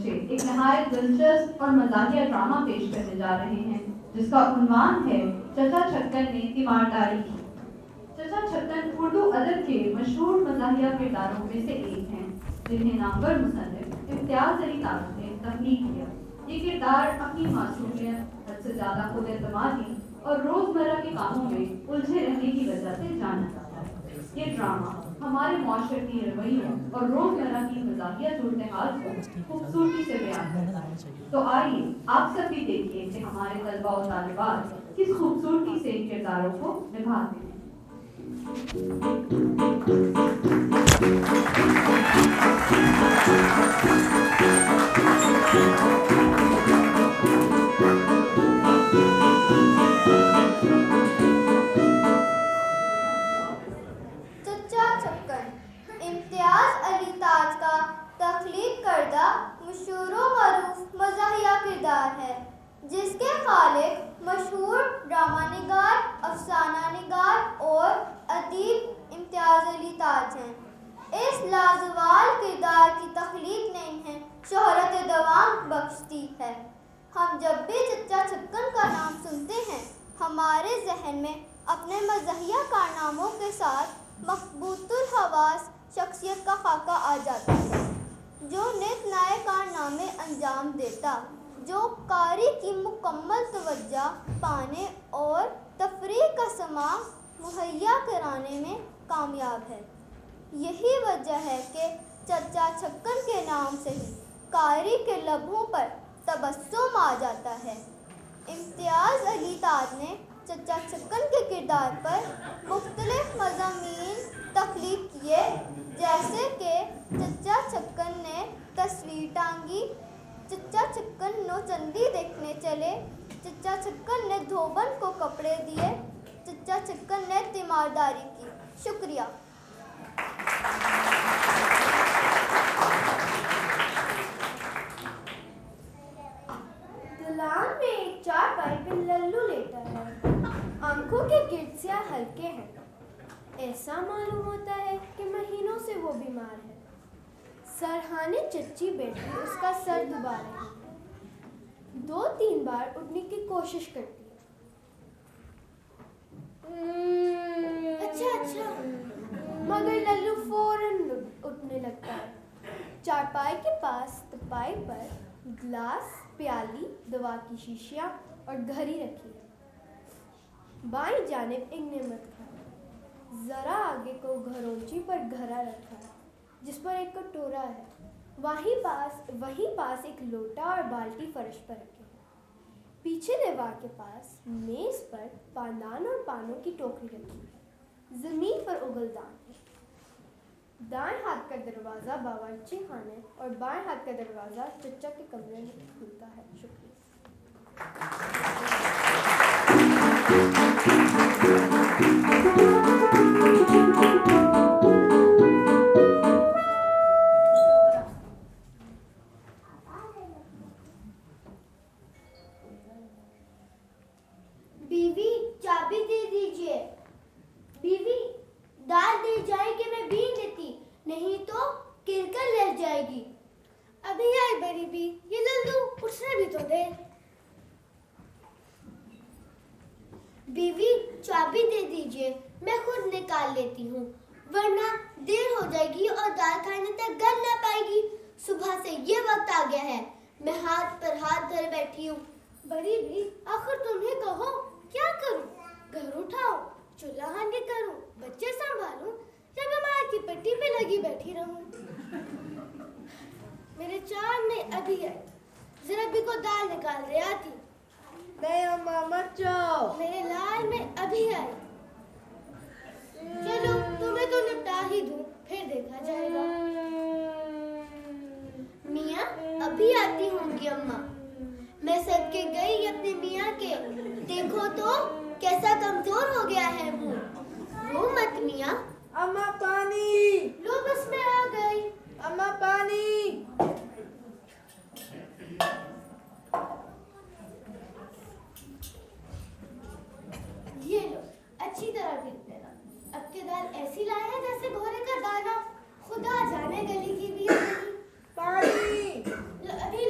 बच्चे एक नहायत दिलचस्प और मजाकिया ड्रामा पेश करने जा रहे हैं जिसका उन्वान है चचा छक्कन ने तीमारदारी की। चचा छक्कन उर्दू अदब के मशहूर मजाकिया किरदारों में से एक हैं जिन्हें नामवर मुसन्निफ इम्तियाज अली ताज ने तख्लीक किया। ये किरदार अपनी मासूमियत, हद से ज़्यादा खुद एतमादी और रोज़मर्रा के कामों में उलझे रहने की वजह से जाना जाता है। ये ड्रामा हमारे माशरती रवैयों और रोज़मर्रा की मजाकिया सूरत हाल को खूबसूरती से बयान करता है। तो आइए आप सब भी देखिए कि हमारे तलबा और तालिबात किस खूबसूरती से इन किरदारों को निभाते हैं। चचा छक्कन इम्तियाज अली ताज का तख्लीक करदा मशहूर मरूफ मज़ाहिया किरदार है जिसके खालिक मशहूर ड्रामा निगार, अफसाना निगार और अदीब इम्तियाज अली ताज हैं। इस लाजवाल किरदार की तख्लीक ने इन्हें शोहरत दवाम बख्श दी है। हम जब भी चचा छक्कन का नाम सुनते हैं हमारे जहन में अपने मज़ाहिया कारनामों के साथ मकबूतुल हवास शख्सियत का खाका आ जाता है जो नित नए कारनामे अंजाम देता, जो कारी की मुकम्मल तवज्जो पाने और तफरीह का समा मुहैया कराने में कामयाब है। यही वजह है कि चचा छक्कन के नाम से ही कारी के लबों पर तबस्सुम आ जाता है। इम्तियाज अली ताज ने चचा छक्कन के किरदार पर मुख्तलिफ मज़ामीन तख्लीक किए जैसे कि चचा छक्कन ने तस्वीर टांगी, चचा छक्कन नौचंदी देखने चले, चचा छक्कन ने धोबन को कपड़े दिए, चचा छक्कन ने तीमारदारी की। शुक्रिया। दलान में एक चारपाई पे लल्लू लेटा है। आंखों के गिर्द से हल्के हैं। ऐसा मालूम होता है कि महीनों से वो बीमार है। सरहाने चच्ची बैठी उसका सर दुबा रही है। 2-3 बार उठने की कोशिश करती है। अच्छा मगर लल्लू फौरन उठने लगता है। चारपाई के पास तपाई पर गिलास, प्याली, दवा की शीशियाँ और घड़ी रखी है। बाईं जानिब एक नेमत है। जरा आगे को घरोंची पर घड़ा रखा है जिस पर एक कटोरा है। वहीं पास एक लोटा और बाल्टी फर्श पर रखे हैं। पीछे दीवार के पास मेज पर पानदान और पानों की टोकरी रखी है। जमीन पर उगलदान है। दाएं हाथ का दरवाज़ा बावर्ची खाने और बाएं हाथ का दरवाज़ा चचा के कमरे में खुलता है। शुक्रिया। बीवी चाबी दे दीजिए। बीवी दाल दे जाए कि मैं बीन देती, नहीं तो किरकर लग जाएगी। अभी आई बड़ी बी, ये लल्लू उठने भी तो दे। बीवी चाबी दे दीजिए, मैं खुद निकाल लेती हूँ, वरना देर हो जाएगी और दाल खाने तक गल ना पाएगी। सुबह से ये वक्त आ गया है, मैं हाथ पर हाथ धरे बैठी हूँ। बड़ी भी आखिर तुम्हें कहो क्या करूँ? घर उठाओ, चूल्हा हांडी करूँ, बच्चे संभालूं या बीमार की पट्टी पे लगी बैठी रहूं? मेरे चांद में अभी आई, जरा भी को दाल निकाल रही आती। नहीं अम्मा मत जाओ। मेरे लाल में अभी आई। चलो तुम्हें तो निपटा ही दूं, फिर देखा जाएगा। मियाँ अभी आती होंगी अम्मा। मैं सदके गई अपने मियाँ के, देखो तो कैसा कमजोर हो गया है मुंह। रो मत मियाँ। अम्मा पानी। लो बस मैं आ गई। अम्मा पानी। ये लो अच्छी तरह भीग देना। अब के दाल ऐसी लाए हैं जैसे घोड़े का दाना। खुदा जाने गली की भी है नहीं। पानी। लो अभी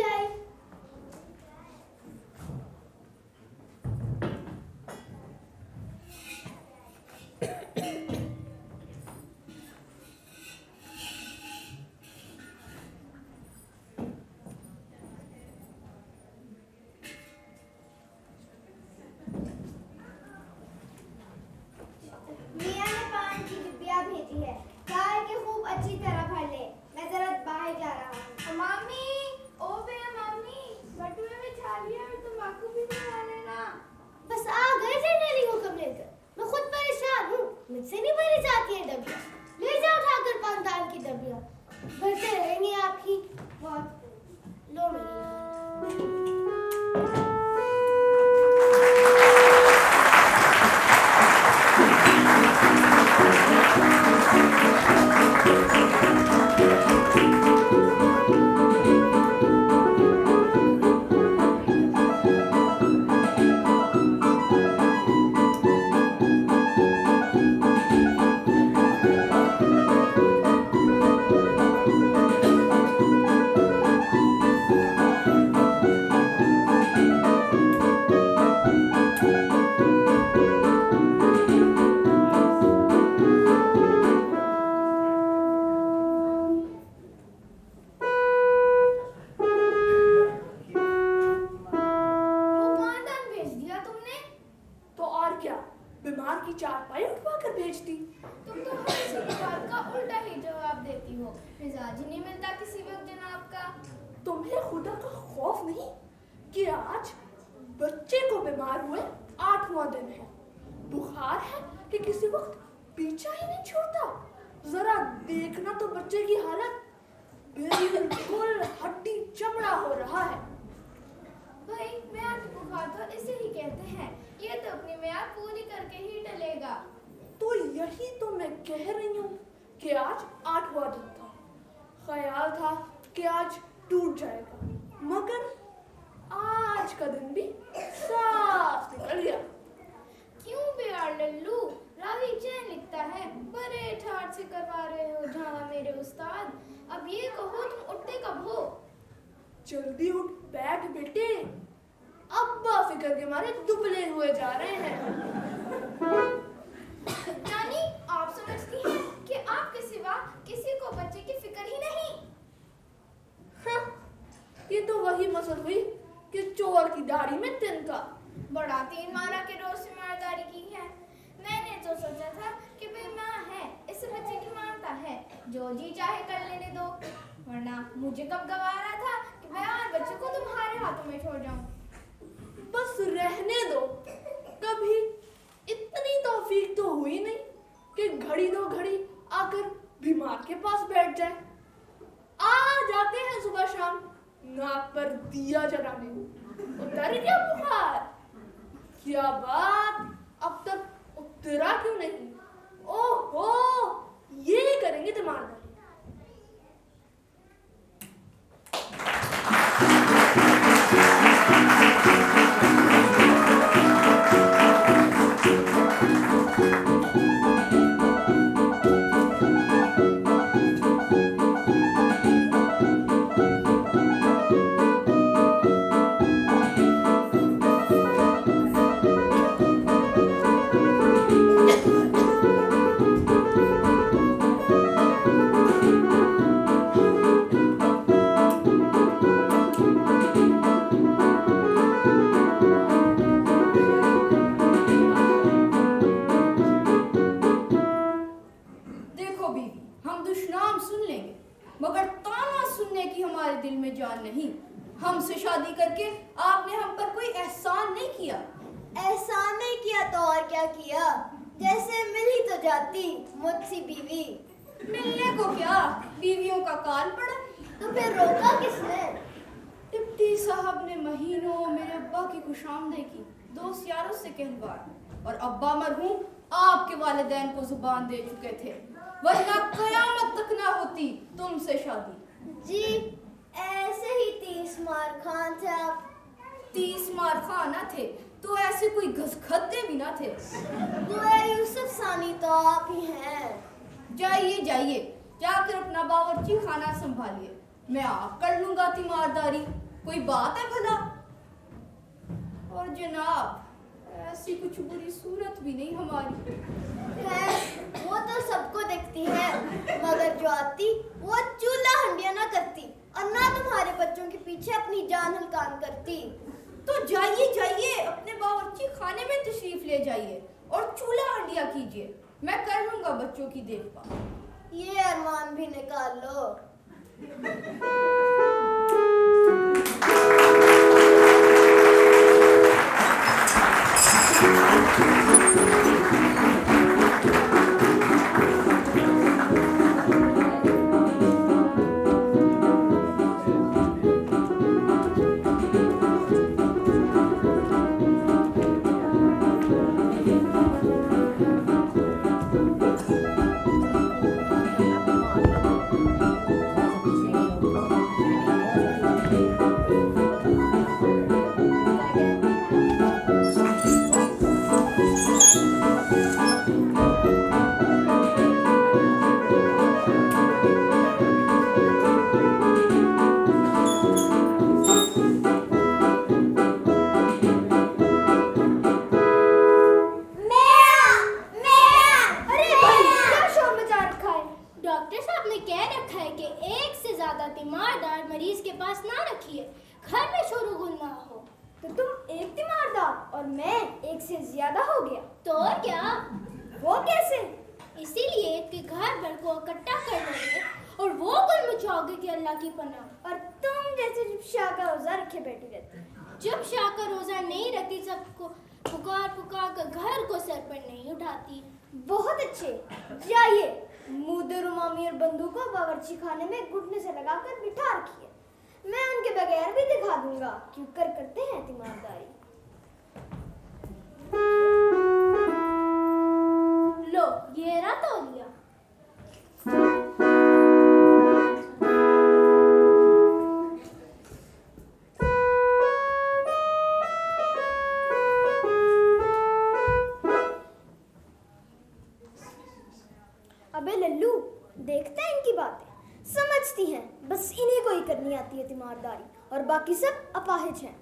खुदा का खौफ नहीं कि आज बच्चे को बीमार हुए 8वां दिन है, बुखार है कि किसी वक्त पीछा ही नहीं छोड़ता। जरा देखना तो बच्चे की हालत, बिल्कुल हड्डी चमड़ा हो रहा है। भाई म्याद बुखार तो इसे ही कहते हैं, ये तो अपनी म्याद पूरी करके ही टलेगा। तो यही तो मैं कह रही हूँ कि आज 8वां दिन था। ख्याल था कि आज टूट जाएगा, मगर आज का दिन भी साफ निकल गया। क्यों बेयार लल्लू, रावी चैन लिखता है, बड़े ठाट से करवा रहे हो जहाँ मेरे उस्ताद। अब ये कहो तुम उठते कब हो? जल्दी उठ बैठ बेटे, अब्बा फिक्र के मारे दुबले हुए जा रहे हैं। नानी, आप समझती हैं कि आपके सिवा किसी को बच्चे की फिक्र ही नहीं। हाँ, ये तो वही मसल हुई कि चोर की दाढ़ी में तिनका। बड़ा तीन मारा के रोज से मारदारी की है। मैंने तो सोचा था कि भाई माँ है, इस बच्चे की मानता है, जो जी चाहे कर लेने दो, वरना मुझे कब गवारा था कि मैं और बच्चे को तुम्हारे हाथों में छोड़ जाऊं। बस रहने दो, कभी इतनी तौफीक तो हुई नहीं कि घड़ी दो घड़ी आकर बीमार के पास बैठ जाए। आ जाते हैं सुबह शाम नाक पर दिया जलाने, उतर गया बुखार। क्या बात, अब तक उतरा क्यों नहीं? ओहो, ये करेंगे तीमारदारी। मगर ताना सुनने की हमारे दिल में जान नहीं। हमसे शादी करके आपने हम पर कोई एहसान नहीं किया। एहसान नहीं किया तो और क्या किया? जैसे मिल ही तो जाती मुझसी बीवी। मिलने को क्या, बीवियों का काल पड़ा। तो फिर रोका किसने? डिप्टी साहब ने महीनों मेरे अब्बा की खुशामदी की, दोस्त यारों से कहलवार, और अब्बा मरहूम आपके वालिदैन को जुबान दे चुके थे, वरना कयामत तक ना होती तुमसे शादी। जी ऐसे ही 30 मार खान थे आप। 30 मार खाना थे तो ऐसे कोई घसखद्दे भी ना थे। दुआ यूसुफ सानी तो आप ही हैं। जाइए जाइए, जाकर अपना बावर्ची खाना संभालिए, मैं आप कर लूंगा तीमारदारी, कोई बात है भला। और जनाब ऐसी कुछ बुरी सूरत भी नहीं हमारी है, वो तो सबको देखती है, मगर जो आती वो चूल्हा हंडिया ना करती और ना तुम्हारे बच्चों के पीछे अपनी जान हलकान करती। तो जाइए जाइए, अपने बावर्ची खाने में तशरीफ ले जाइए और चूल्हा हंडिया कीजिए, मैं कर लूंगा बच्चों की देखभाल। ये अरमान भी निकाल लो। और वो कुल मचाओगे कि अल्लाह की पनाह। और तुम जैसे जब शाह का रोजा रखे बैठी रहती। जब शाह का रोजा नहीं रखती सबको पुकार पुकार कर घर को सर पर नहीं उठाती। बहुत अच्छे, जाइए मुदर उमामी और बंदूक को बावर्ची खाने में घुटने से लगाकर बिठा रखिए। मैं उनके बगैर भी दिखा दूंगा क्यों करते हैं तीमारदारी। लो ये रहा तौलिया। अबे लल्लू, देखता है इनकी बातें, समझती हैं, बस इन्हीं को ही करनी आती है तीमारदारी और बाकी सब अपाहिज हैं।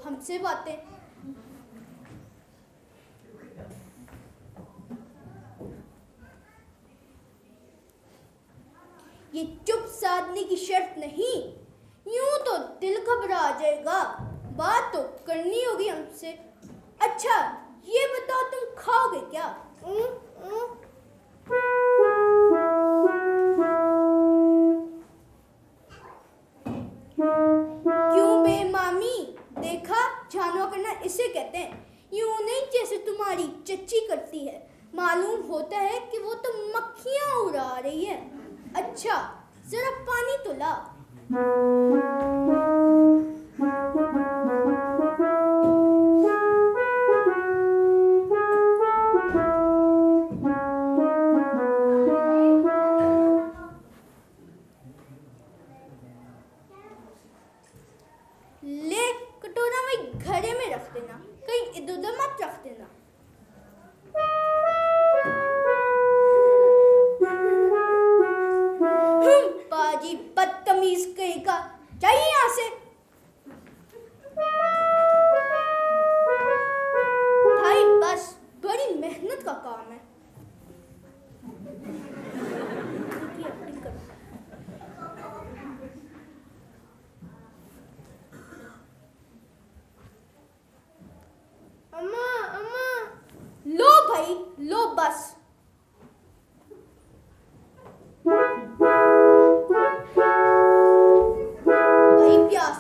हमसे बातें। ये चुप साधने की शर्त नहीं, यूं तो दिल घबरा जाएगा। बात तो करनी होगी हमसे। अच्छा ये बताओ तुम खाओगे क्या? क्यों बेमामी? देखा, झानो करना इसे कहते हैं। यूं नहीं जैसे तुम्हारी चच्ची करती है। मालूम होता है कि वो तो मक्खियां उड़ा रही है। अच्छा जरा पानी तो ला। ले कटोरा में घड़े में रख देना, कहीं इधर उधर मत रख देना। बाजी बदतमीज कहेगा, जाइए यहाँ से। भाई बस, बड़ी मेहनत का काम है। अम्मा अम्मा, लो भाई लो बस। भाई प्यास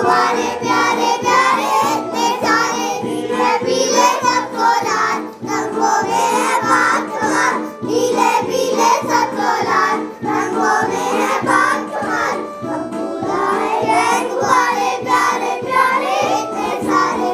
गुब्बारे प्यारे प्यारे इतने सारे, नीले पीले सबको लाल, रंगों में है बात कमाल, नीले पीले सबको लाल, रंगों में है बात कमाल। अब्बू लाए हैं गुब्बारे प्यारे प्यारे इतने सारे।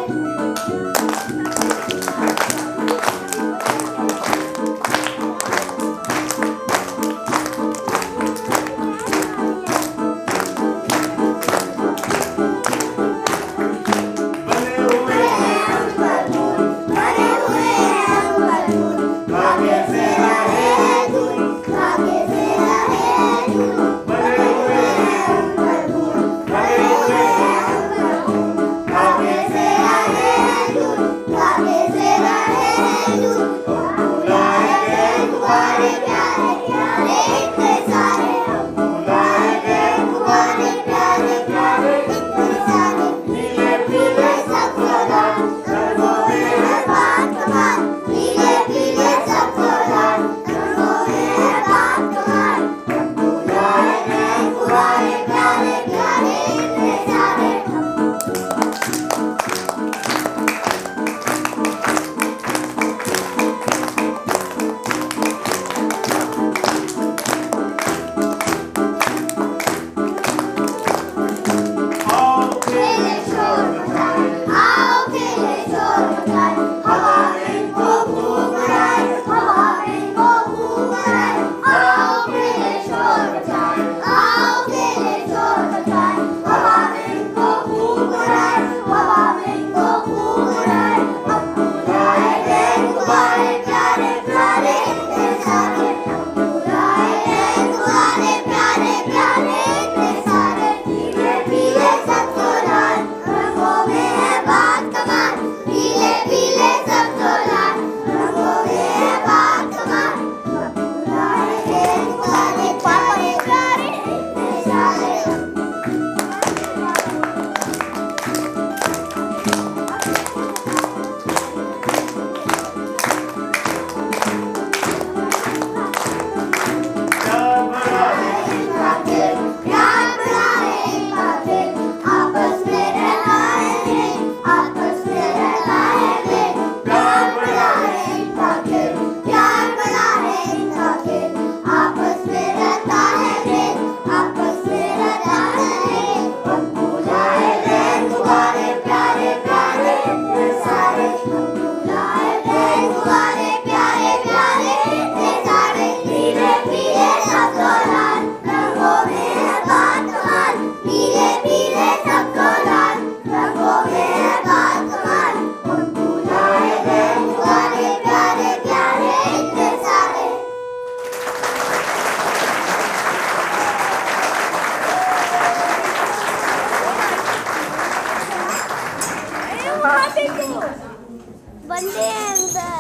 बंदे हैं अंदर।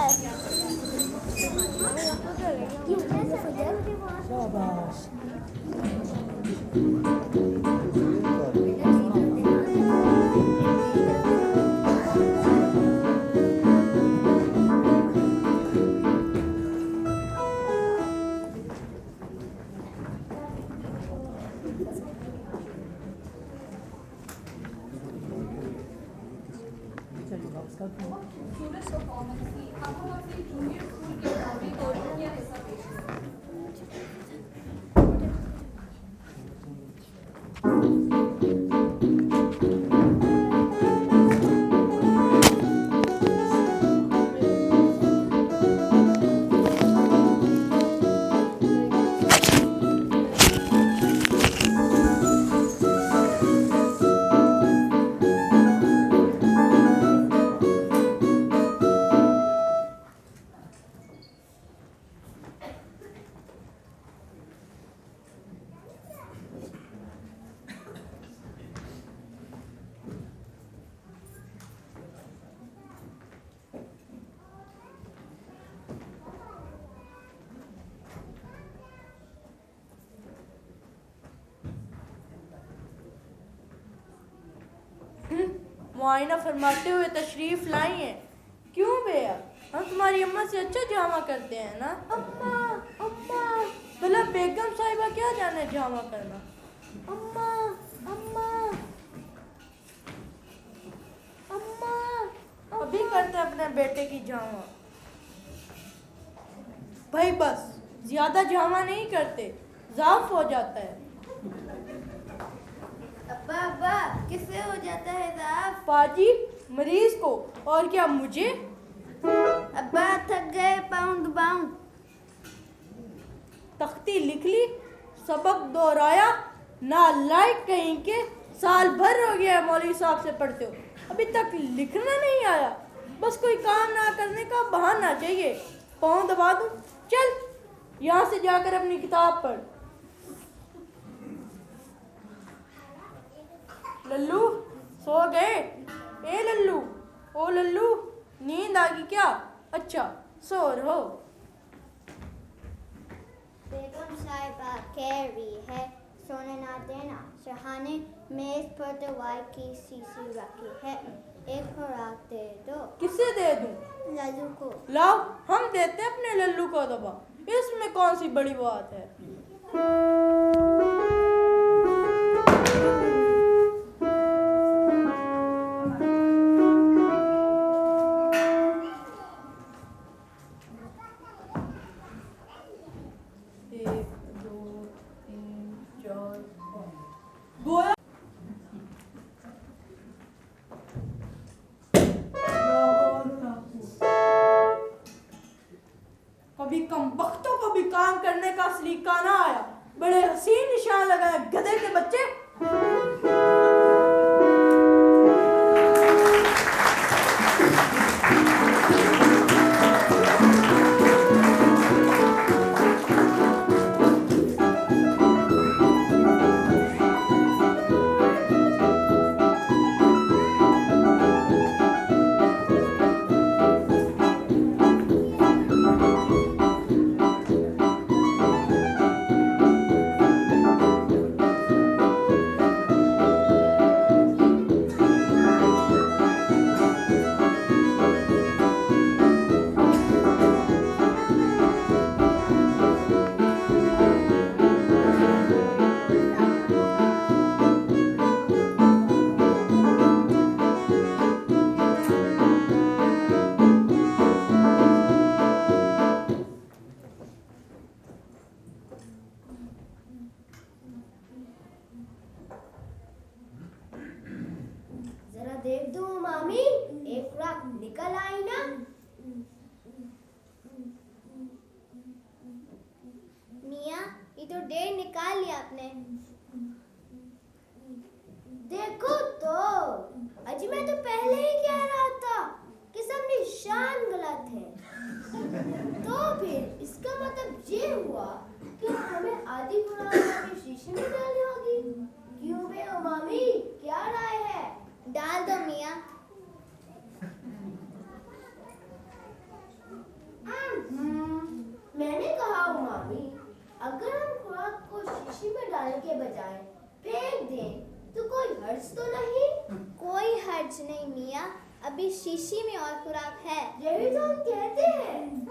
मुआयना फरमाते हुए तशरीफ लाई हैं। क्यों भैया, हम तुम्हारी अम्मा से अच्छा जामा करते हैं ना। अम्मा अम्मा, भला बेगम साहिबा क्या जाने जामा करना। अम्मा अम्मा, अपने बेटे की जामा। भाई बस ज्यादा जामा नहीं करते, ज़ाफ हो जाता है। अब्बा अब्बा किससे हो जाता है ज़ाफ? पाजी मरीज को, और क्या मुझे? अब्बा थक गए, पाँव दबाऊं? तख्ती लिख ली, सबक दोहराया, नालायक कहीं के। साल भर हो गया मौलवी साहब से पढ़ते हो, अभी तक लिखना नहीं आया। बस कोई काम ना करने का बहाना चाहिए। पाँव दबा दूं? चल यहाँ से जाकर अपनी किताब पढ़। लल्लू सो गए? ए लल्लू, ओ लल्लू, नींद आ गई क्या? अच्छा सो रहो। बेगम साहिबा कह रही है सोने ना देना। शहाने मेज पर दवाई की शीशी रखी है, एक खुराक दे दो। किसे दे दूं? लल्लू को। लाओ हम देते हैं अपने लल्लू को दवा, इसमें कौन सी बड़ी बात है। कभी कम वक्तों को भी काम करने का सलीका ना आया। बड़े हसीन निशान लगाए गधे के बच्चे। देख दो मामी, एक खुराक निकल आई ना। मियाँ ये तो डेढ़ निकाल लिया आपने। देखो तो अजी मैं तो पहले ही कह रहा था कि सब निशान गलत है। तो फिर इसका मतलब ये हुआ कि हमें आधी खुराक शीशे में डालनी होगी। क्यों बे ओ मामी, क्या राय है? डाल दो मियाँ। मैंने कहा मामी, अगर हम खुराक को शीशी में डालने के बजाय फेंक दें तो कोई हर्ज तो नहीं? कोई हर्ज नहीं मियाँ, अभी शीशी में और खुराक है। यही तो हम कहते हैं।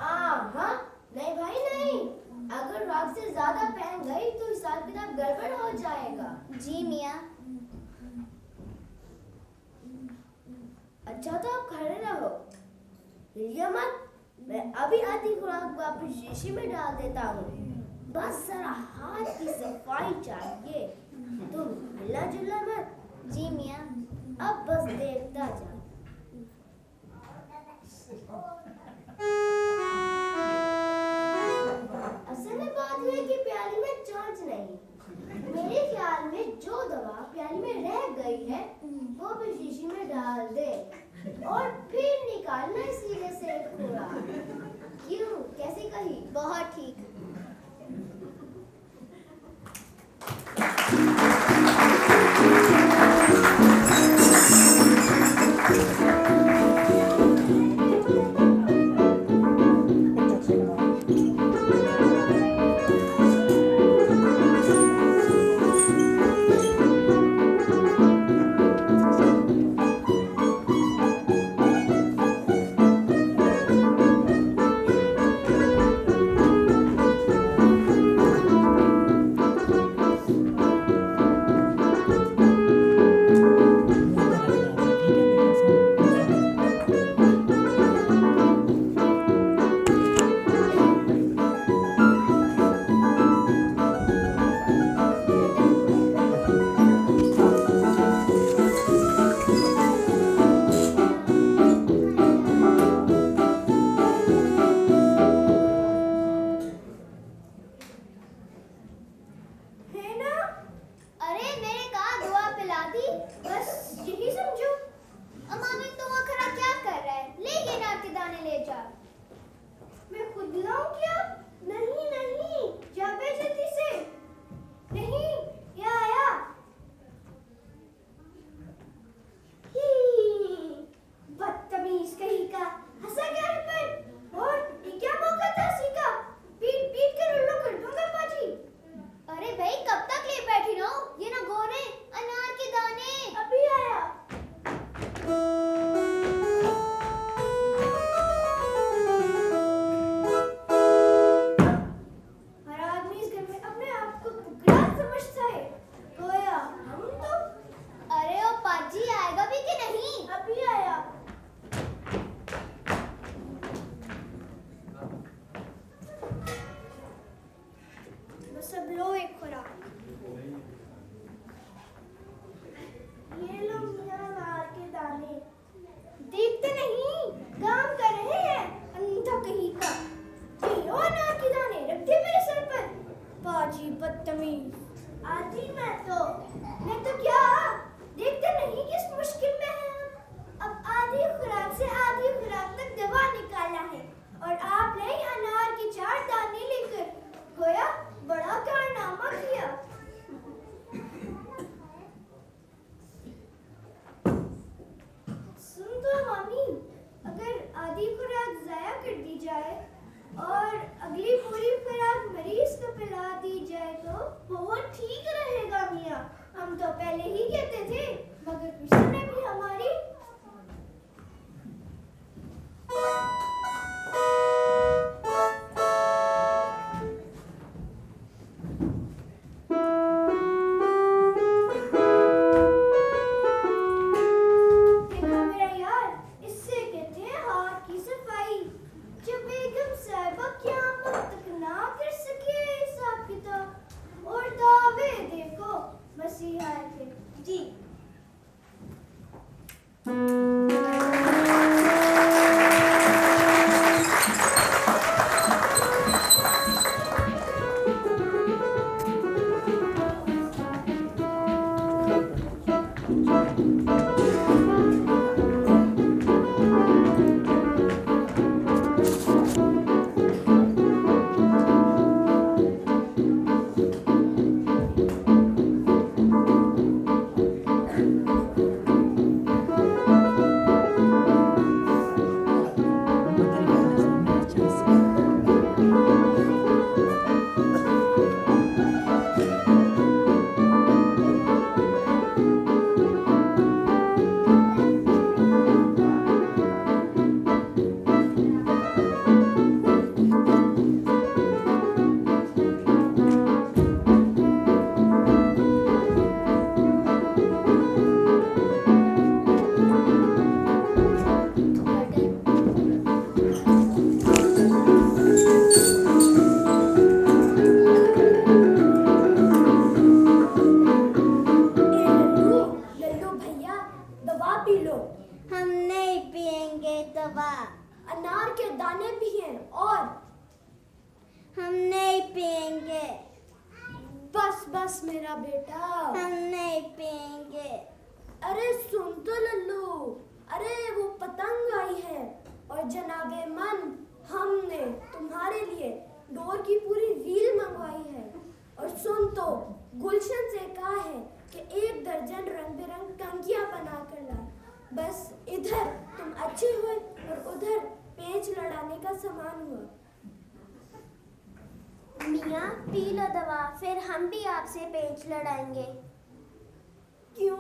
हाँ नहीं भाई नहीं, अगर रात से ज्यादा फेंक गई तो हिसाब किताब गड़बड़ हो जाएगा। जी मियाँ। अच्छा तो आप खड़े रहो, हिलिए मत। मैं अभी आधी खुराक वापस शीशी में डाल देता हूँ। बस जरा हाथ की सफाई चाहिए, तुम हिला जुला मत। जी मियाँ। अब बस देखता जा। असल में बात हुई कि प्याली में चांच नहीं। मेरे ख्याल में जो दवा प्याली में रह गई है वो भी शीशी में डाल दे और फिर निकालना सीधे से खुराक। क्यों, कैसी कही? बहुत ठीक। आधी मैं तो क्या देखते नहीं किस मुश्किल में है हम। अब आधी खुराक से आधी खुराक तक दवा निकाला है और आपने अनार के 4 दाने लेकर गोया बड़ा कारनामा किया। सुन तो मामी, अगर आधी खुराक जाया कर दी जाए और अगली पूरी खुराक मरीज को पिला दी जाए तो बहुत ठीक रहेगा मियाँ। हम तो पहले ही कहते थे मगर किसी ने भी हमारी जी। अनार के दाने भी हैं और हम नहीं पिएंगे। बस बस मेरा बेटा, हम नहीं पिएंगे। अरे सुन तो लल्लू, अरे वो पतंग आई है और जनाबे मन हमने तुम्हारे लिए डोर की पूरी रील मंगवाई है। और सुन तो गुलशन से कहा है कि 1 दर्जन रंग बिरंग टंकियां बना कर ला। बस इधर तुम अच्छे हुए और उधर पेच लड़ाने का सामान हुआ। मियाँ पी लो दवा, फिर हम भी आपसे पेच लड़ाएंगे। क्यों,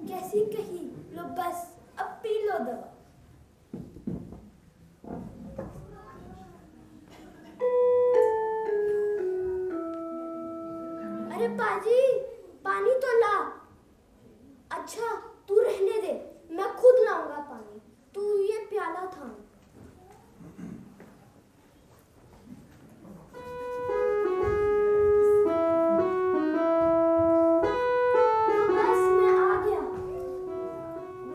कैसी कही? लो बस अब पी लो दवा। अरे पाजी, पानी तो ला। अच्छा तू रहने दे, मैं खुद लाऊंगा पानी, तू ये प्याला थाम। बस मैं आ गया।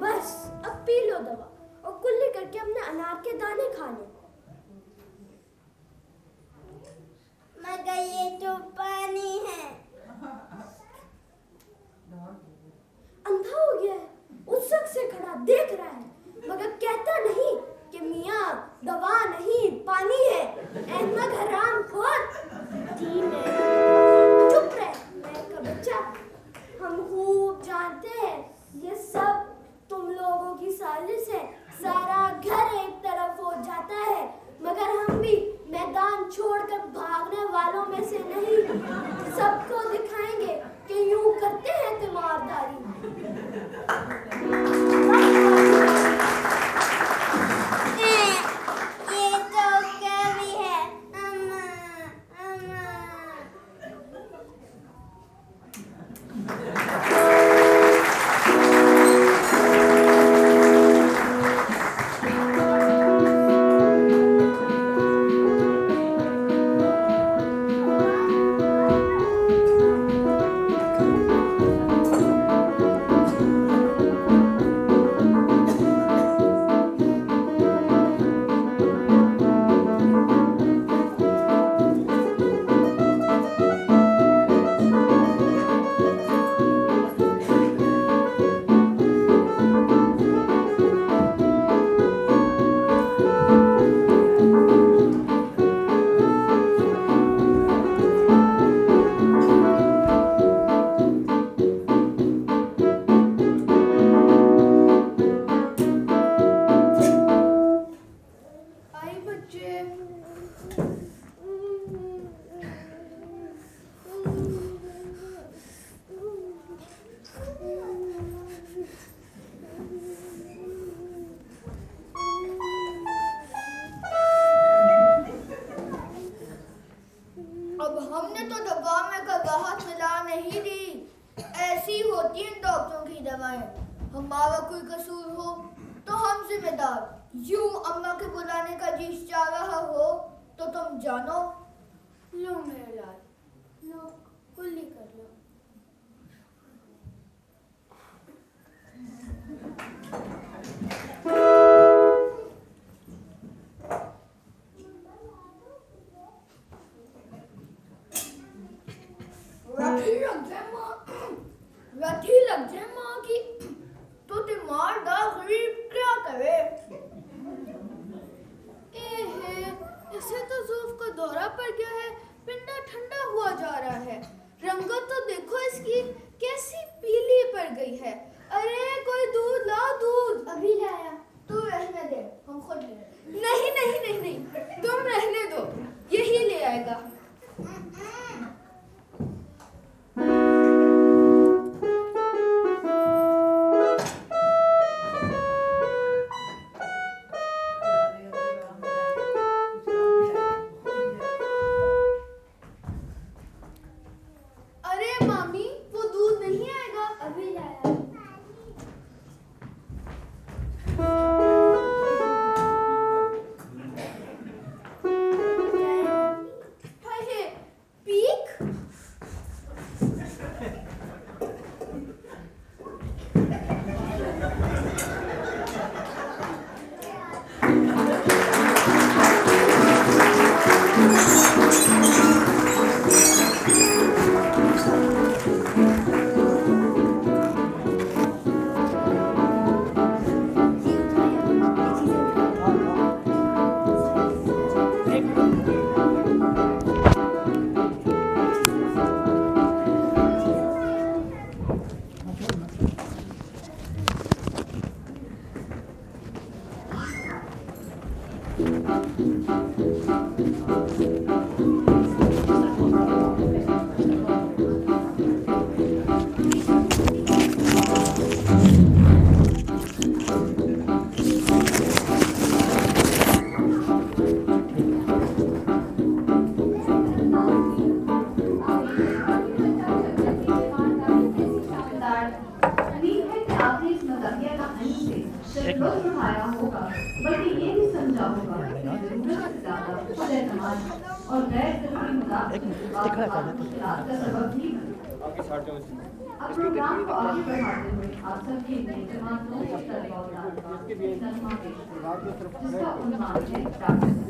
बस अब पी लो दवा और कुल्ली करके अपने अनार के दाने खा लो। मगर ये तो पानी है। अंधा हो गया है, उस शख्स से खड़ा देख रहा है मगर कहता नहीं कि मियाँ दवा नहीं पानी है। अहमद हराम खोर। जी मैं। चुप रह मैं का बच्चा। हम खूब जानते हैं ये सब तुम लोगों की साजिश है। सारा घर एक तरफ हो जाता है मगर हम भी मैदान छोड़कर भागने वालों में से नहीं। सबको दिखाएंगे कि यूं करते हैं तीमारदारी। ये तो कवि है। अम्मा, अम्मा। तुमने तो दवा में कबाहत मिला नहीं दी। ऐसी होती हैं डॉक्टरों की दवाएं। हमारा कोई कसूर हो तो हम जिम्मेदार। यूं अम्मा के बुलाने का जी चाह रहा हो तो तुम जानो। लो मेरे लाल, लो कुल्ली कर लो। रठी लग जाए माँ की तो तीमारदार गरीब क्या करे। इसे तो ज़ूफ का दौरा पड़ गया है, पिंडा ठंडा हुआ जा रहा है। रंगत तो देखो इसकी कैसी पीली पड़ गई है। अरे कोई दूध लाओ, दूध। अभी लाया। तू रहने दे, हम खुद ले लेंगे। नहीं नहीं नहीं नहीं, तुम रहने दो, यही ले आएगा। अरे मामी, वो दूध नहीं आएगा। अभी लाया। हाय, पीक। और गैर जरूरी मुलाकात का सबब भी बने। अब प्रोग्राम को आगे बढ़ाते हुए आप सबके लिए जमात जिसका उन्माद है प्रार्थना।